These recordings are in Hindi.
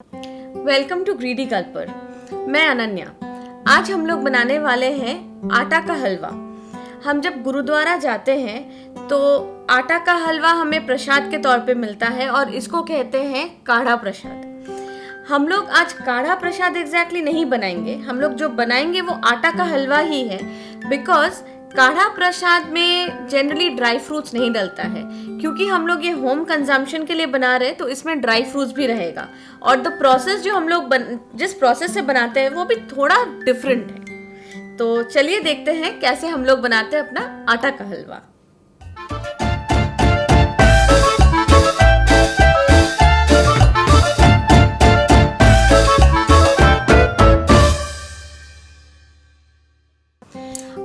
Welcome to greedy कल्पर। मैं अनन्या। आज हम लोग बनाने वाले हैं आटा का हलवा। हम जब गुरुद्वारा जाते हैं तो आटा का हलवा हमें प्रसाद के तौर पे मिलता है और इसको कहते हैं काढ़ा प्रसाद। हम लोग आज काढ़ा प्रसाद एग्जैक्टली नहीं बनाएंगे, हम लोग जो बनाएंगे वो आटा का हलवा ही है। बिकॉज काढ़ा प्रसाद में जनरली ड्राई फ्रूट्स नहीं डलता है, क्योंकि हम लोग ये होम कंजम्पशन के लिए बना रहे हैं तो इसमें ड्राई फ्रूट्स भी रहेगा और द प्रोसेस जो हम लोग जिस प्रोसेस से बनाते हैं वो भी थोड़ा डिफरेंट है। तो चलिए देखते हैं कैसे हम लोग बनाते हैं अपना आटा का हलवा।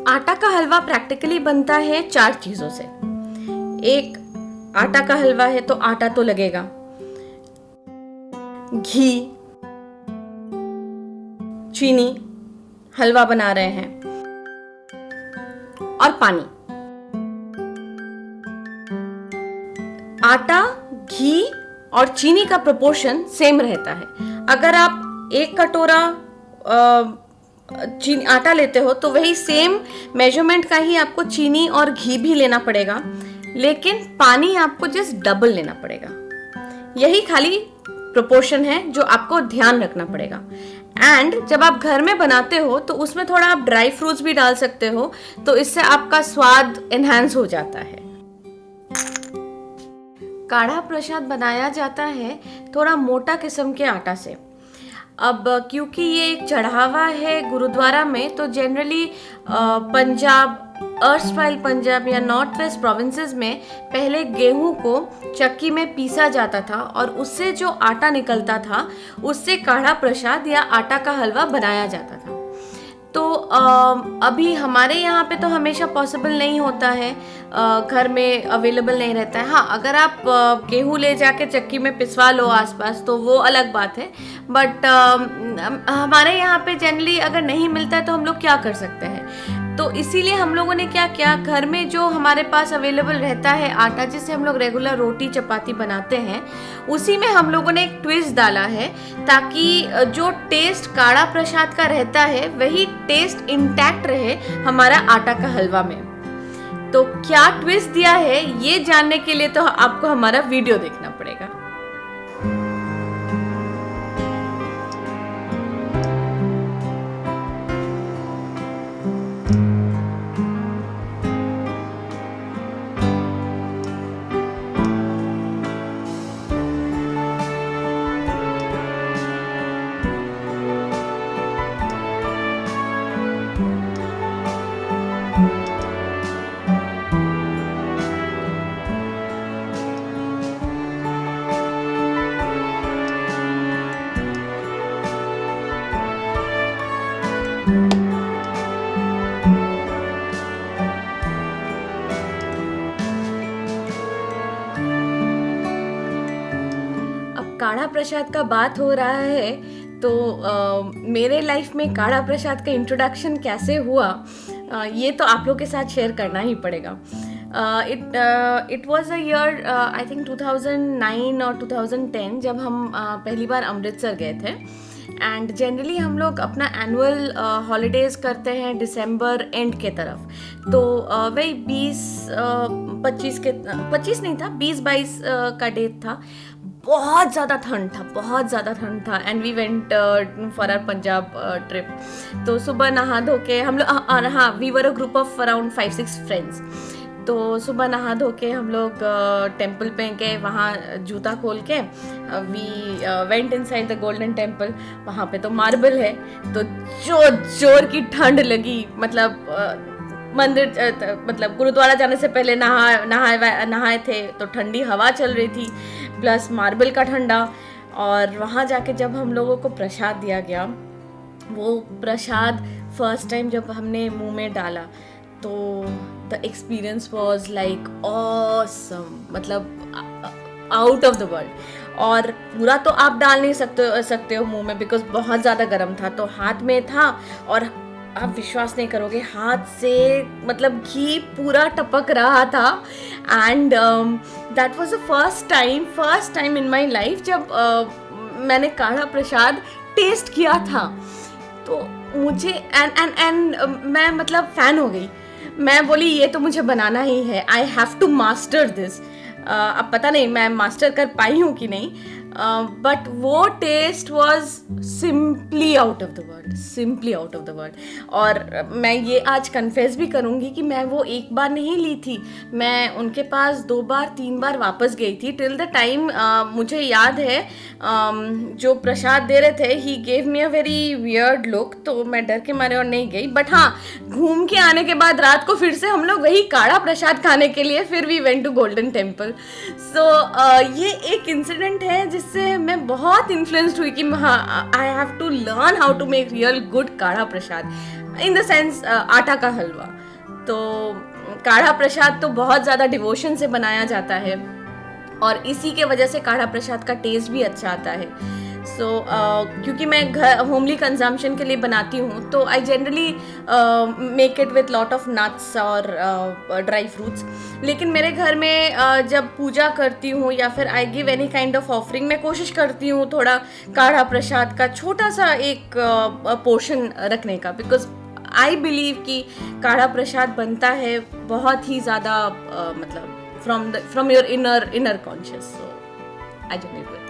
आटा का हलवा प्रैक्टिकली बनता है 4 चीजों से। एक, आटा का हलवा है तो आटा तो लगेगा, घी, चीनी, हलवा बना रहे हैं, और पानी। आटा, घी और चीनी का प्रोपोर्शन सेम रहता है। अगर आप 1 कटोरा चीनी आटा लेते हो तो वही सेम मेजरमेंट का ही आपको चीनी और घी भी लेना पड़ेगा, लेकिन पानी आपको जस्ट डबल लेना पड़ेगा। यही खाली प्रोपोर्शन है जो आपको ध्यान रखना पड़ेगा। एंड जब आप घर में बनाते हो तो उसमें थोड़ा आप ड्राई फ्रूट्स भी डाल सकते हो, तो इससे आपका स्वाद एनहांस हो जाता है। काढ़ा प्रसाद बनाया जाता है थोड़ा मोटा किस्म के आटा से। अब क्योंकि ये एक चढ़ावा है गुरुद्वारा में, तो जनरली पंजाब, अर्स्टवाइल पंजाब या नॉर्थ वेस्ट प्रोविंसेस में पहले गेहूं को चक्की में पीसा जाता था और उससे जो आटा निकलता था उससे काढ़ा प्रसाद या आटा का हलवा बनाया जाता था। तो अभी हमारे यहाँ पे तो हमेशा पॉसिबल नहीं होता है, घर में अवेलेबल नहीं रहता है। हाँ, अगर आप गेहूँ ले जाके चक्की में पिसवा लो आसपास तो वो अलग बात है, बट हमारे यहाँ पे जनरली अगर नहीं मिलता है तो हम लोग क्या कर सकते हैं। तो इसीलिए हम लोगों ने क्या किया, घर में जो हमारे पास अवेलेबल रहता है आटा, जिससे हम लोग रेगुलर रोटी चपाती बनाते हैं, उसी में हम लोगों ने एक ट्विस्ट डाला है ताकि जो टेस्ट काढ़ा प्रसाद का रहता है वही टेस्ट इंटैक्ट रहे हमारा आटा का हलवा में। तो क्या ट्विस्ट दिया है ये जानने के लिए तो आपको हमारा वीडियो देखना पड़ेगा। काढ़ा प्रसाद का बात हो रहा है तो मेरे लाइफ में काढ़ा प्रसाद का इंट्रोडक्शन कैसे हुआ, ये तो आप लोग के साथ शेयर करना ही पड़ेगा। It was a year I think 2009 और 2010 जब हम पहली बार अमृतसर गए थे। एंड जनरली हम लोग अपना एनुअल हॉलीडेज़ करते हैं दिसंबर एंड के तरफ। तो वही 25 नहीं था, 20-22 का डेट था। बहुत ज़्यादा ठंड था and we went for our Punjab trip. तो सुबह नहा धो के हम लोग, हाँ, we were a group of around 5-6 friends. तो सुबह नहा धो के हम लोग टेम्पल पे गए, वहाँ जूता खोल के we went inside the Golden Temple. वहाँ पे तो मार्बल है, तो जोर की ठंड लगी। मतलब मंदिर, मतलब गुरुद्वारा जाने से पहले नहाए थे तो ठंडी हवा चल रही थी, प्लस मार्बल का ठंडा। और वहाँ जाके जब हम लोगों को प्रसाद दिया गया, वो प्रसाद फर्स्ट टाइम जब हमने मुंह में डाला तो the experience was like awesome, मतलब आउट ऑफ द वर्ल्ड। और पूरा तो आप डाल नहीं सकते हो मुंह में, बिकॉज बहुत ज़्यादा गर्म था। तो हाथ में था और आप विश्वास नहीं करोगे, हाथ से मतलब घी पूरा टपक रहा था। And that was the first time in my life जब मैंने काढ़ा प्रसाद टेस्ट किया था तो मुझे एंड मैं मतलब फ़ैन हो गई। मैं बोली ये तो मुझे बनाना ही है, I have to master this. अब पता नहीं मैं मास्टर कर पाई हूँ कि नहीं, बट वो taste was simply out of the world, simply out of the world. और मैं ये आज कन्फेस भी करूँगी कि मैं वो एक बार नहीं ली थी, मैं उनके पास 2 बार 3 बार वापस गई थी। टिल द टाइम मुझे याद है जो प्रसाद दे रहे थे he gave me a very weird look, तो मैं डर के मारे और नहीं गई। बट हाँ, घूम के आने के बाद रात को फिर से हम लोग वही काढ़ा प्रसाद खाने के लिए फिर we went to golden temple. So ये एक इंसिडेंट है जिससे मैं बहुत इन्फ्लुएंस्ड हुई कि हाँ, I have to learn how to make real good kadha prasad, in the sense आटा का हलवा। तो काढ़ा प्रसाद तो बहुत ज़्यादा डिवोशन से बनाया जाता है और इसी के वजह से काढ़ा प्रसाद का टेस्ट भी अच्छा आता है। सो क्योंकि मैं घर होमली कंजम्पशन के लिए बनाती हूँ तो I generally make it with lot of nuts और ड्राई फ्रूट्स। लेकिन मेरे घर में जब पूजा करती हूँ या फिर I give any kind of offering, मैं कोशिश करती हूँ थोड़ा काढ़ा प्रसाद का छोटा सा एक पोर्शन रखने का, बिकॉज आई बिलीव कि काढ़ा प्रसाद बनता है बहुत ही ज़्यादा मतलब from your inner conscious. So I don't know.